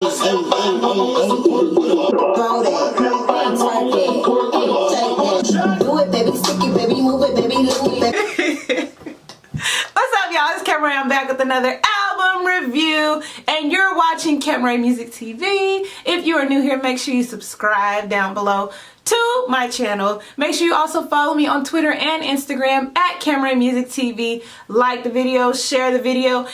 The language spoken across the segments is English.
Hold it, twerk it, do it, baby, stick it, baby, move it, baby, move it. What's up, y'all? It's Camry. I'm back with another album review, and you're watching Camry Music TV. If you are new here, make sure you subscribe down below to my channel. Make sure you also follow me on Twitter and Instagram at Camry Music TV. Like the video, share the video, and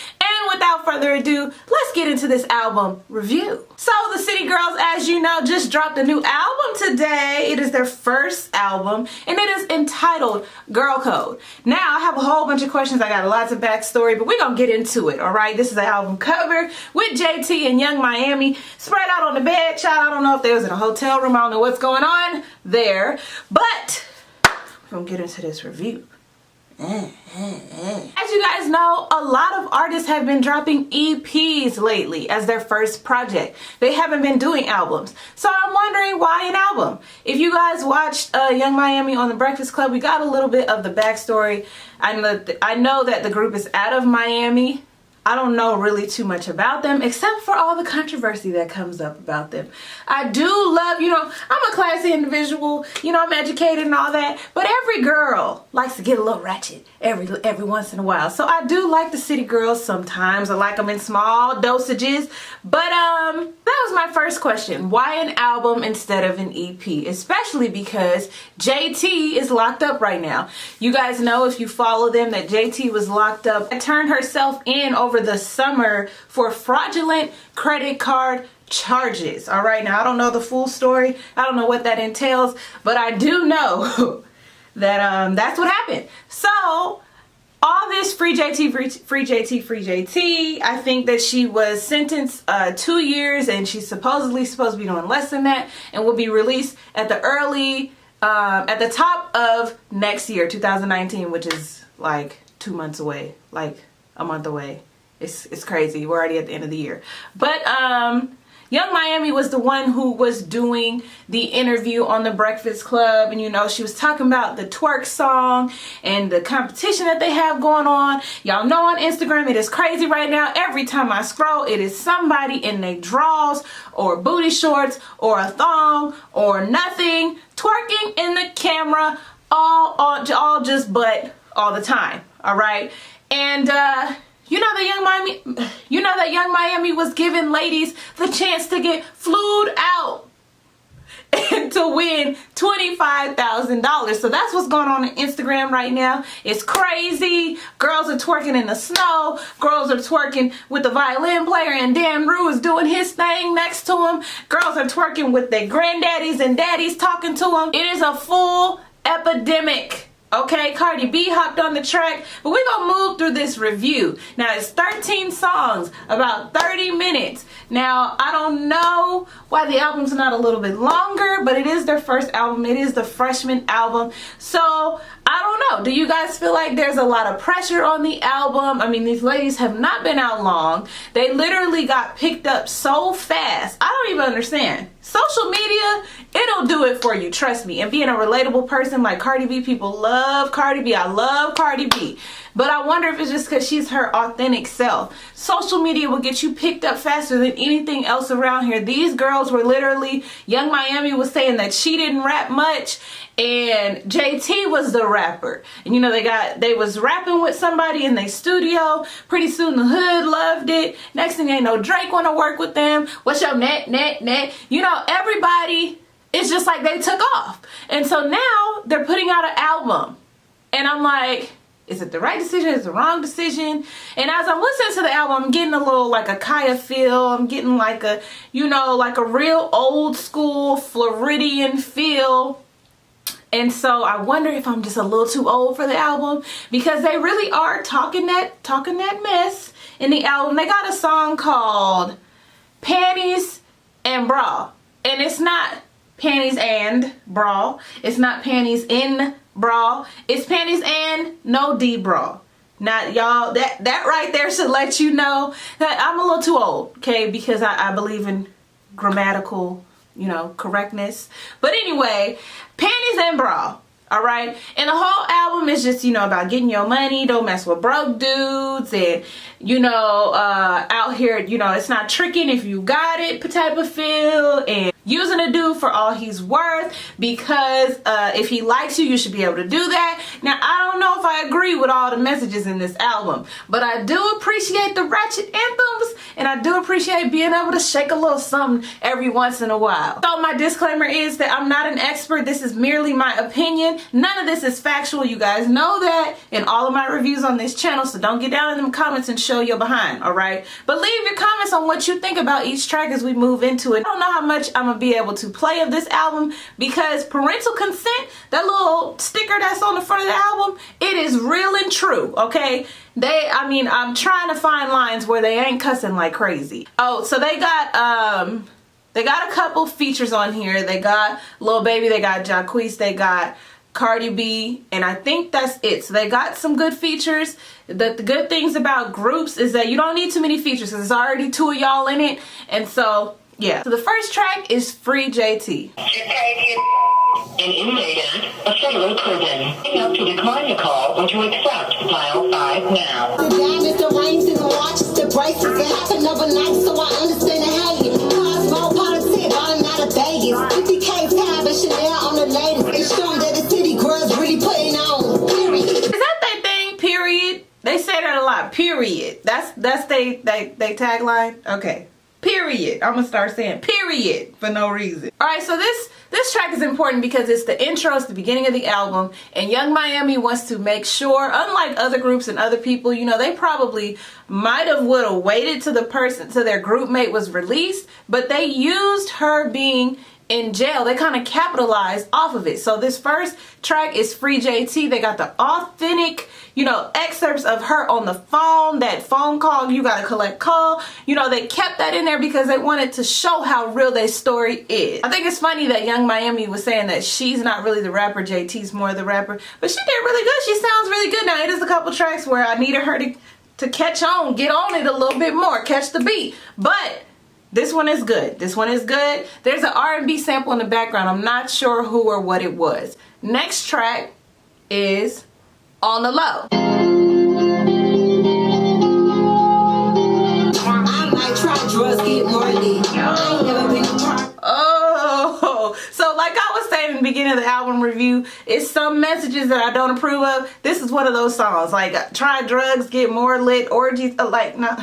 without further ado, let's get into this album review. So the City Girls, as you know, just dropped a new album today. It is their first album, and it is entitled Girl Code. Now, I have a whole bunch of questions. I got lots of backstory, but we're gonna get into it, all right? This is the album cover with JT and Young Miami spread out on the bed. Child, I don't know if they was in a hotel room. I don't know what's going on there, but we're gonna get into this review. As you guys know, a lot of artists have been dropping EPs lately as their first project. They haven't been doing albums. So I'm wondering, why an album? If you guys watched Young Miami on The Breakfast Club, we got a little bit of the backstory. I know that the group is out of Miami. I don't know really too much about them, except for all the controversy that comes up about them. I do love, you know, I'm a classy individual, you know, I'm educated and all that, but every girl likes to get a little ratchet every once in a while. So I do like the City Girls sometimes. I like them in small dosages, but that was my first question. Why an album instead of an EP? Especially because JT is locked up right now. You guys know, if you follow them, that JT was locked up and turned herself in over the summer for fraudulent credit card charges. All right, now I don't know the full story. I don't know what that entails, but I do know that that's what happened. So all this free JT, I think that she was sentenced 2 years, and she's supposedly supposed to be doing less than that, and will be released at the top of next year, 2019, which is like 2 months away, like a month away. It's crazy. We're already at the end of the year. But Young Miami was the one who was doing the interview on The Breakfast Club, and you know, she was talking about the Twerk song and the competition that they have going on. Y'all know on Instagram it is crazy right now. Every time I scroll, it is somebody in their drawers or booty shorts or a thong or nothing, twerking in the camera, all just butt all the time. All right, and you know that Young Miami was giving ladies the chance to get flued out and to win $25,000. So that's what's going on Instagram right now. It's crazy. Girls are twerking in the snow. Girls are twerking with the violin player, and Dan Rue is doing his thing next to him. Girls are twerking with their granddaddies and daddies talking to them. It is a full epidemic. Okay, Cardi B hopped on the track, but we're gonna move through this review. Now, it's 13 songs, about 30 minutes. Now, I don't know why the album's not a little bit longer, but it is their first album. It is the freshman album. So, I don't know. Do you guys feel like there's a lot of pressure on the album? I mean, these ladies have not been out long. They literally got picked up so fast. I don't even understand. Social media, it'll do it for you, trust me. And being a relatable person like Cardi B, people love Cardi B. I love Cardi B. But I wonder if it's just because she's her authentic self. Social media will get you picked up faster than anything else around here. These girls were literally, Young Miami was saying that she didn't rap much, and JT was the rapper. And you know, they was rapping with somebody in their studio. Pretty soon the hood loved it. Next thing they know, Drake want to work with them. What's your net? You know, everybody, it's just like they took off. And so now they're putting out an album. And I'm like, is it the right decision? Is it the wrong decision? And as I'm listening to the album, I'm getting a little like a Kaya feel. I'm getting like a, you know, like a real old school Floridian feel. And so I wonder if I'm just a little too old for the album, because they really are talking that mess in the album. They got a song called Panties and Bra. And it's not panties and bra. It's not panties in bra. It's panties and no D bra. Now, y'all, that right there should let you know that I'm a little too old, okay? Because I believe in grammatical, you know, correctness. But anyway, panties and bra. All right, and the whole album is just, you know, about getting your money, don't mess with broke dudes, and, you know, out here, you know, it's not tricking if you got it type of feel, and using a dude for all he's worth, because if he likes you, you should be able to do that. Now, I don't know if I agree with all the messages in this album, but I do appreciate the ratchet anthems, and I do appreciate being able to shake a little something every once in a while. So my disclaimer is that I'm not an expert. This is merely my opinion. None of this is factual. You guys know that in all of my reviews on this channel, so don't get down in them comments and show your behind, all right? But leave your comments on what you think about each track as we move into it. I don't know how much I'm gonna be able to play of this album because parental consent, that little sticker that's on the front of the album, it is real and true, okay? I mean, I'm trying to find lines where they ain't cussing like crazy. Oh, so they got a couple features on here. They got Lil Baby, they got Jacquees, they got Cardi B, and I think that's it. So they got some good features. The good things about groups is that you don't need too many features because there's already 2 of y'all in it. And so, yeah. So the first track is freejt. An inmate at a federal prison. Hang up to decline the call or to accept. Dial 5 now. The diamonds, the rings, and the watches, the bracelets. It happened overnight, so I understand the hate. Cosmo, politics, I'm out of Vegas. 50K tab and Chanel on the latest. It's showing that the city girls really putting on. Period. Is that their thing? Period. They say that a lot. Period. That's they tagline. Okay. Period. I'm gonna start saying period for no reason. All right, so this track is important because it's the intro, it's the beginning of the album, and Young Miami wants to make sure, unlike other groups and other people, you know, they probably might have would have waited till their group mate was released, but they used her being in jail. They kind of capitalized off of it. So this first track is freejt. They got the authentic, you know, excerpts of her on the phone, that phone call, you gotta collect call. You know, they kept that in there because they wanted to show how real their story is. I think it's funny that Young Miami was saying that she's not really the rapper, JT's more the rapper, but she did really good. She sounds really good. Now, it is a couple tracks where I needed her to catch on, get on it a little bit more, catch the beat, but this one is good. This one is good. There's an R&B sample in the background. I'm not sure who or what it was. Next track is On the Low. I might try drugs, get more lit. I ain't never been a part. Oh, so like I was saying in the beginning of the album review, it's some messages that I don't approve of. This is one of those songs. Like, try drugs, get more lit, orgies, like, no.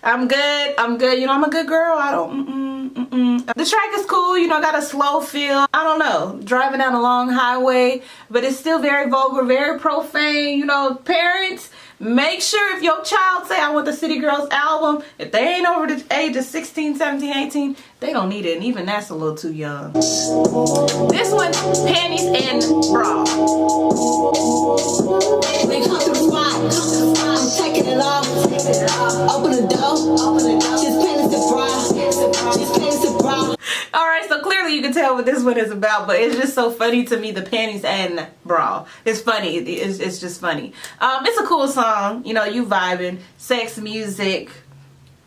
I'm good. You know, I'm a good girl. I don't, The track is cool, you know, got a slow feel. I don't know, driving down a long highway, but it's still very vulgar, very profane. You know, parents, make sure if your child say, I want the City Girls album, if they ain't over the age of 16, 17, 18, they don't need it, and even that's a little too young. This one, panties and bra. They come through the spot. I'm taking it off. Open the door. Just panties and bra. Just panties and bra. Alright, so clearly you can tell what this one is about, but it's just so funny to me, the panties and bra. It's funny. It's just funny. It's a cool song. You know, you vibing. Sex music.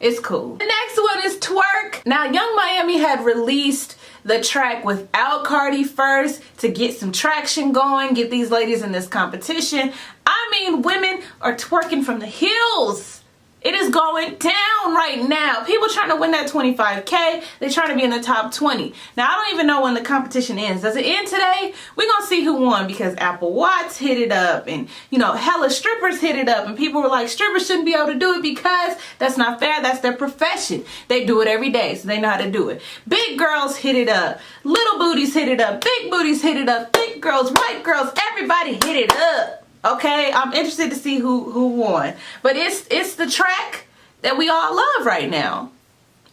It's cool. The next one is Twerk. Now, Young Miami had released the track without Cardi first to get some traction going, get these ladies in this competition. I mean, women are twerking from the hills. It is going down right now. People trying to win that 25K. They're trying to be in the top 20. Now, I don't even know when the competition ends. Does it end today? We're going to see who won because Apple Watts hit it up and, you know, hella strippers hit it up. And people were like, strippers shouldn't be able to do it because that's not fair. That's their profession. They do it every day, so they know how to do it. Big girls hit it up. Little booties hit it up. Big booties hit it up. Thick girls, white girls, everybody hit it up. Okay, I'm interested to see who won. But it's the track that we all love right now.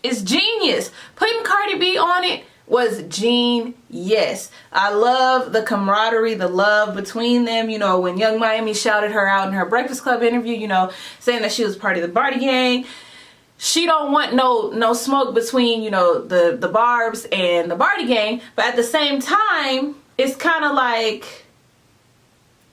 It's genius. Putting Cardi B on it was genius. I love the camaraderie, the love between them. You know, when Young Miami shouted her out in her Breakfast Club interview, you know, saying that she was part of the Barty gang. She don't want no smoke between, you know, the Barbs and the Barty gang. But at the same time, it's kind of like,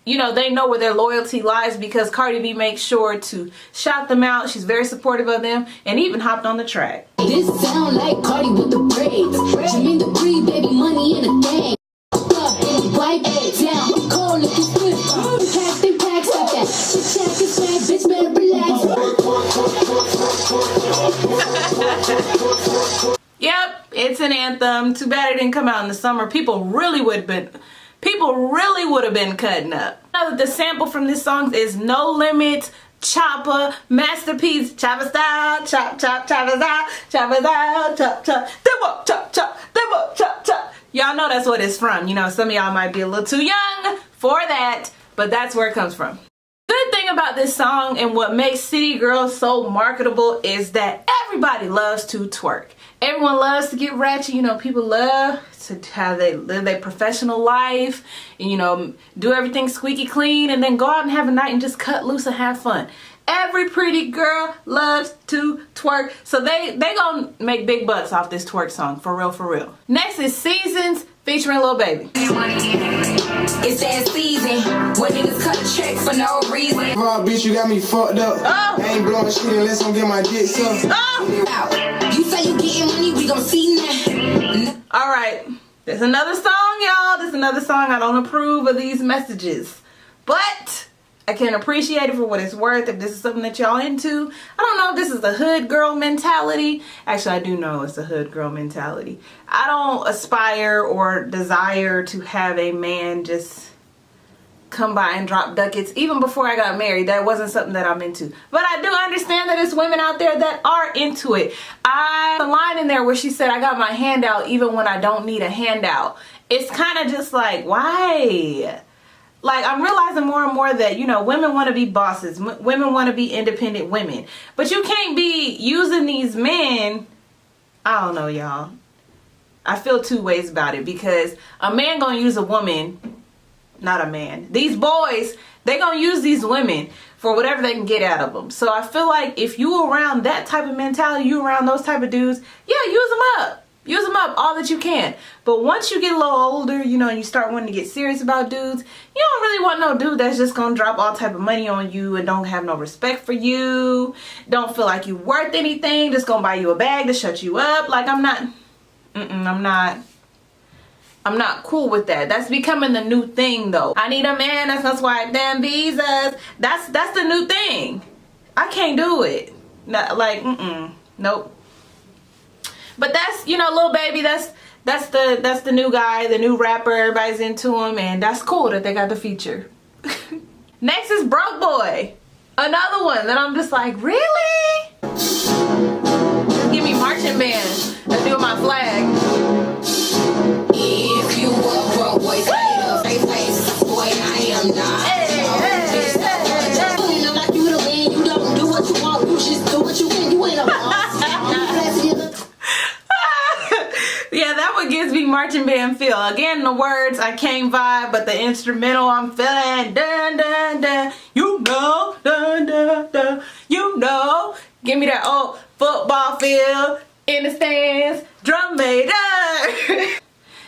you know, they know where their loyalty lies because Cardi B makes sure to shout them out. She's very supportive of them and even hopped on the track. This sound like Cardi with the braids. Jermaine the Bree, baby, money in a thing. Wipe it down. Yep, it's an anthem. Too bad it didn't come out in the summer. People really would have been cutting up. Now that the sample from this song is No Limit, Chopper, Masterpiece, Chopper style, chop, chop, chopper style, chopper style, chop, chop, demo, chop, chop, demo, chop, chop. Y'all know that's what it's from. You know, some of y'all might be a little too young for that, but that's where it comes from. Good thing about this song and what makes City Girls so marketable is that everybody loves to twerk. Everyone loves to get ratchet. You know, people love to have they live their professional life and, you know, do everything squeaky clean and then go out and have a night and just cut loose and have fun. Every pretty girl loves to twerk. So they gonna make big bucks off this twerk song, for real, for real. Next is Seasons featuring Lil Baby. It's that season when niggas cut a check for no reason. Oh, bitch, you got me fucked up. Oh. I ain't blowing shit unless I'm getting my dick sucked. Oh. You say you getting money, we gon' see now. Alright, there's another song, y'all. There's another song. I don't approve of these messages, but I can appreciate it for what it's worth. If this is something that y'all into, I don't know if this is a hood girl mentality. Actually, I do know it's a hood girl mentality. I don't aspire or desire to have a man just come by and drop ducats. Even before I got married, that wasn't something that I'm into. But I do understand that there's women out there that are into it. I have a line in there where she said, I got my hand out even when I don't need a handout. It's kind of just like, why? Like, I'm realizing more and more that, you know, women want to be bosses. Women want to be independent women. But you can't be using these men. I don't know, y'all. I feel two ways about it, because a man gonna use a woman. Not a man. These boys, they gonna use these women for whatever they can get out of them. So I feel like if you around that type of mentality, you around those type of dudes, yeah, use them up. Use them up all that you can. But once you get a little older, you know, and you start wanting to get serious about dudes, you don't really want no dude that's just gonna drop all type of money on you and don't have no respect for you, don't feel like you worth anything, just gonna buy you a bag to shut you up. Like, I'm not cool with that. That's becoming the new thing, though. I need a man that's gonna swipe them visas. That's the new thing. I can't do it. Not, like, nope. But that's, you know, Lil Baby, that's the new guy, the new rapper. Everybody's into him, and that's cool that they got the feature. Next is Broke Boy. Another one that I'm just like, really? Give me marching band to do my flag. If you a broke boy, say the face, boy, I am not. You know, like you the man, you don't do what you want, you just do what you can. You ain't a boss. Yeah, that one gives me marching band feel. Again, the words I can't vibe, but the instrumental I'm feeling. Dun dun dun. You know, dun dun dun. You know. Give me that old football field in the stands, drum major.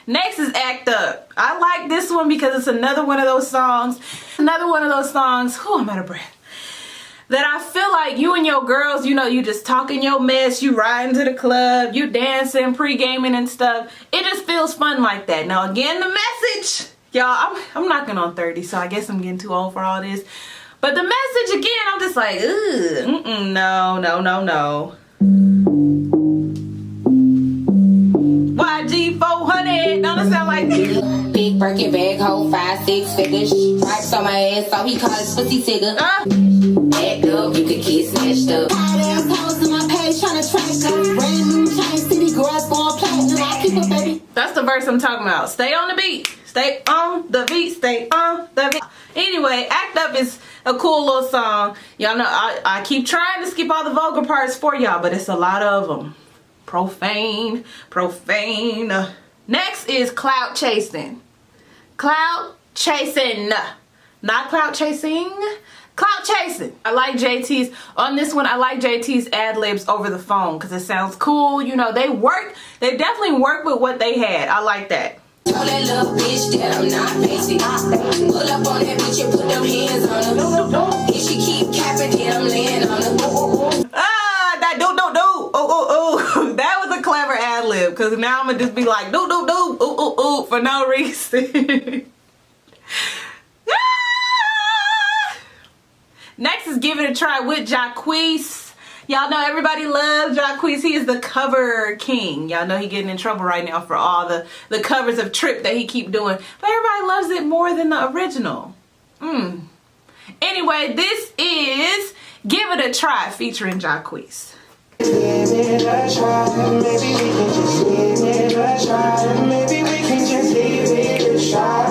Next is Act Up. I like this one because it's another one of those songs. Whew, I'm out of breath. That I feel like you and your girls, you know, you just talking your mess, you riding to the club, you dancing, pre-gaming and stuff. It just feels fun like that. Now again, the message, y'all, I'm knocking on 30, so I guess I'm getting too old for all this. But the message again, I'm just like, no. YG 400, don't it sound like that? Big Birkin bag, hold 5, 6 figures. Stripes on my ass, so he call his pussy figure. Act up, you could get snatched up. Hot ass hoes on my page trying to track up. Brand new chain, City Girls going platinum. I keep a baby. That's the verse I'm talking about. Stay on the beat. Stay on the beat. Stay on the beat. Anyway, Act Up is a cool little song. Y'all know I keep trying to skip all the vulgar parts for y'all, but it's a lot of them. Profane. Next is Clout Chasing. Clout Chasing. Not Clout Chasing. Clout Chasing. I like JT's, on this one, I like JT's ad-libs over the phone because it sounds cool. You know, they definitely work with what they had. I like that. Tell that little bitch that I'm not basic. Pull up on that bitch and put them hands on her. If she keep capping, then I'm laying on her. That do. Oh. That was a clever ad-lib because now I'm going to just be like, ooh, for no reason. Next is Give It a Try with Jacquees. Y'all know everybody loves Jacquees. He is the cover king. Y'all know he getting in trouble right now for all the covers of Trip that he keep doing. But everybody loves it more than the original. Anyway, this is Give It a Try featuring Jacquees. Give it a try, maybe we can just give it a try. Maybe we can just give it a try.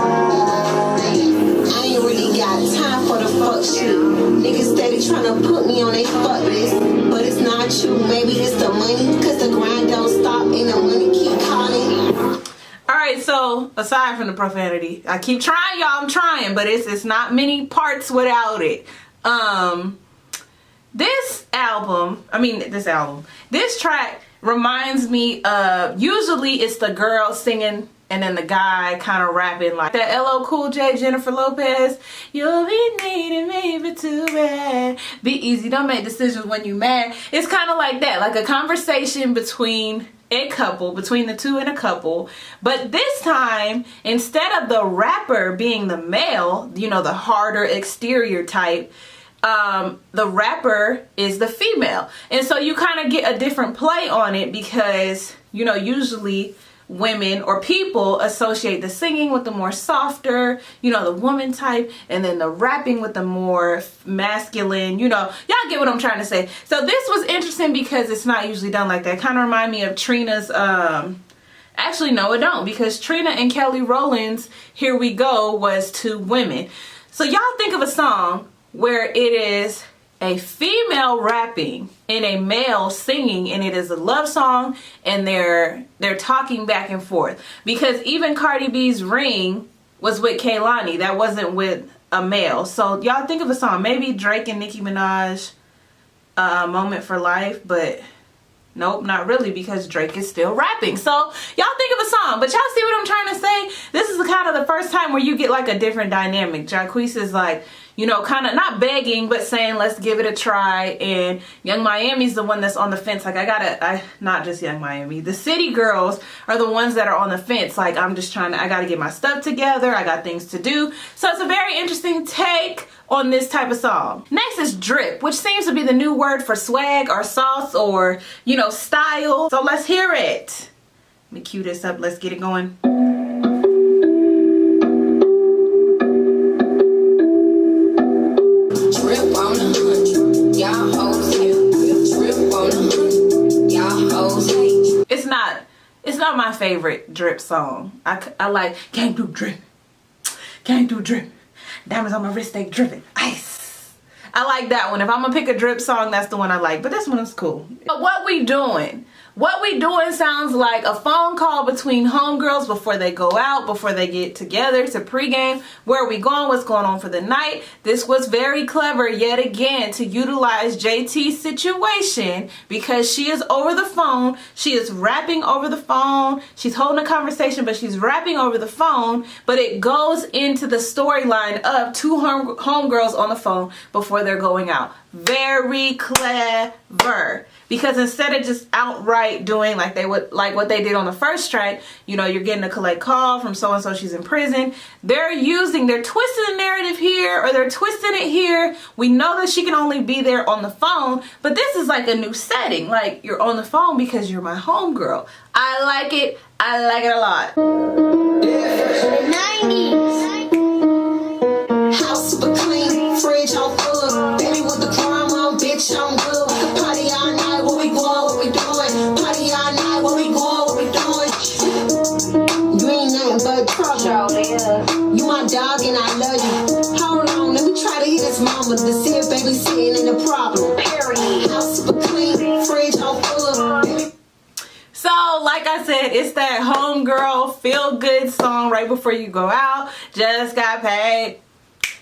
I ain't really got time for the fuck shit. Niggas steady tryna put me on they fuck list, but it's not true. Maybe it's the money, cause the grind don't stop and the money keep calling. Alright, so aside from the profanity, I keep trying, y'all. I'm trying, but it's not many parts without it. This track reminds me of, usually it's the girl singing and then the guy kind of rapping like that LL Cool J, Jennifer Lopez. You'll be needing me but too bad. Be easy, don't make decisions when you mad. It's kind of like that, like a conversation between a couple, between the two and a couple. But this time, instead of the rapper being the male, you know, the harder exterior type, the rapper is the female. And so you kind of get a different play on it because, you know, usually women or people associate the singing with the more softer, you know, the woman type, and then the rapping with the more masculine, you know, y'all get what I'm trying to say. So this was interesting because it's not usually done like that. Kind of remind me of Trina's, actually no it don't, because Trina and Kelly Rowland's Here We Go was two women. So y'all think of a song where it is a female rapping and a male singing, and it is a love song, and they're talking back and forth. Because even Cardi B's Ring was with Kehlani, that wasn't with a male. So y'all think of a song, maybe Drake and Nicki Minaj, Moment for Life, but nope, not really, because Drake is still rapping. So y'all think of a song, but y'all see what I'm trying to say? This is kind of the first time where you get like a different dynamic. Jacquees is like, you know, kind of not begging, but saying, let's give it a try. And Young Miami's the one that's on the fence. Like, not just Young Miami. The city girls are the ones that are on the fence. Like, I gotta get my stuff together. I got things to do. So it's a very interesting take on this type of song. Next is drip, which seems to be the new word for swag or sauce or, you know, style. So let's hear it. Let me cue this up. Let's get it going. It's not my favorite drip song. I like Can't Do Drip, Can't Do Drip, Diamonds on my wrist, they dripping, ice. I like that one. If I'm gonna pick a drip song, that's the one I like. But this one is cool. But what we doing? What we doing sounds like a phone call between homegirls before they go out, before they get together to pregame. Where are we going? What's going on for the night? This was very clever yet again to utilize JT's situation because she is over the phone. She is rapping over the phone. She's holding a conversation, but she's rapping over the phone. But it goes into the storyline of two homegirls on the phone before they're going out. Very clever. Because instead of just outright doing like what they did on the first track, you know, you're getting a collect call from so and so, she's in prison. They're twisting the narrative here, or they're twisting it here. We know that she can only be there on the phone, but this is like a new setting. Like, you're on the phone because you're my homegirl. I like it. I like it a lot. 90s. House super clean, fridge on full. Baby with the crime on, bitch, I'm good. Party all night, where we going, what we doing? Party all night, where we going, what we doing? You ain't nothing but trouble. You my dog and I love you. Hold on, let me try to hit his mama to see if baby sitting in the problem. Period. House super clean, fridge on full. Baby. So, like I said, it's that homegirl feel-good song right before you go out. Just got paid.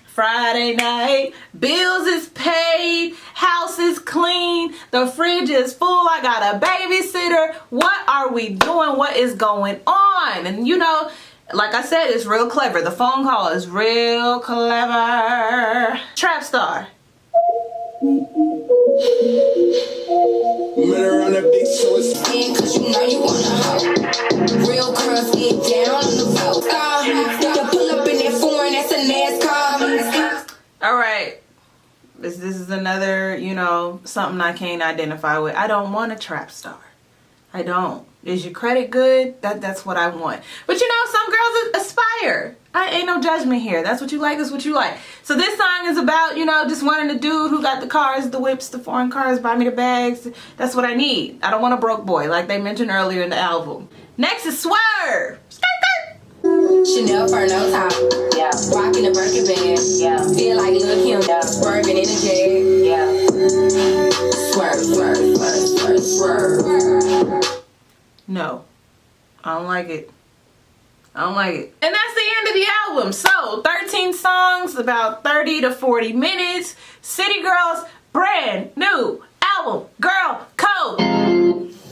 Friday night, bills is paid, house is clean, the fridge is full, I got a babysitter. What are we doing? What is going on? And you know, like I said, it's real clever. The phone call is real clever. Trap star. Met her on that big so it's Cause you know you wanna hoe. Real girls get down on the floor. To pull up in that foreign, that's a NASCAR. All right, this is another, you know, something I can't identify with. I don't want a trap star. I don't. Is your credit good? That's what I want. But you know, some girls aspire. Ain't no judgment here. That's what you like, that's what you like. So this song is about, you know, just wanting a dude who got the cars, the whips, the foreign cars, buy me the bags. That's what I need. I don't want a broke boy, like they mentioned earlier in the album. Next is Swerve. Chanel fur no top. Yeah. Rocking a Birkin bag. Yeah. Feel like Lil Kim. Yeah. Swerving in a jag. Yeah. Swerve, swerve, swerve, swerve, swerve. No. I don't like it. I don't like it. And that's the end of the album. So 13 songs, about 30 to 40 minutes. City Girls, brand new album, Girl Code.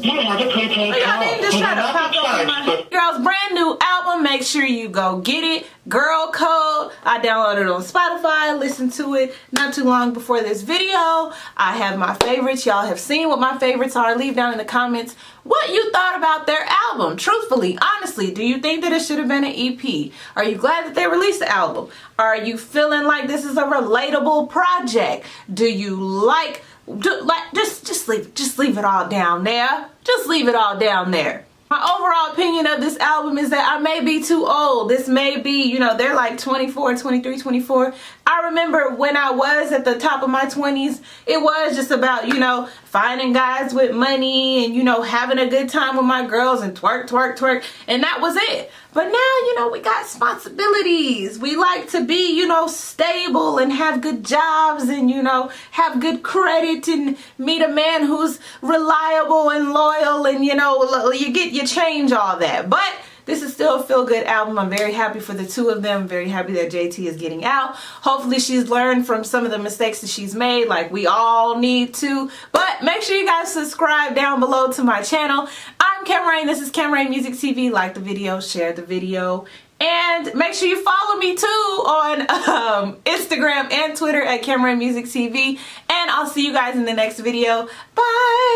You have a prepaid Y'all call. need to shut up. Pop up in my Charged. Girls, brand new album. Make sure you go get it. Girl Code. I downloaded it on Spotify. Listened to it not too long before this video. I have my favorites. Y'all have seen what my favorites are. Leave down in the comments what you thought about their album. Truthfully, honestly, do you think that it should have been an EP? Are you glad that they released the album? Are you feeling like this is a relatable project? Do you like just leave it all down there. Just leave it all down there. My overall opinion of this album is that I may be too old. This may be, you know, they're like 24, 23, 24. I remember when I was at the top of my 20s, it was just about, you know, finding guys with money and, you know, having a good time with my girls and twerk, twerk, twerk. And that was it. But now, you know, we got responsibilities. We like to be, you know, stable and have good jobs and, you know, have good credit and meet a man who's reliable and loyal and, you know, you change all that. But this is still a feel-good album. I'm very happy for the two of them. I'm very happy that JT is getting out. Hopefully she's learned from some of the mistakes that she's made, like we all need to. But make sure you guys subscribe down below to my channel. I'm Cameron. This is Cameron Music TV. Like the video, share the video, and make sure you follow me too on Instagram and Twitter at Cameron Music TV. And I'll see you guys in the next video. Bye!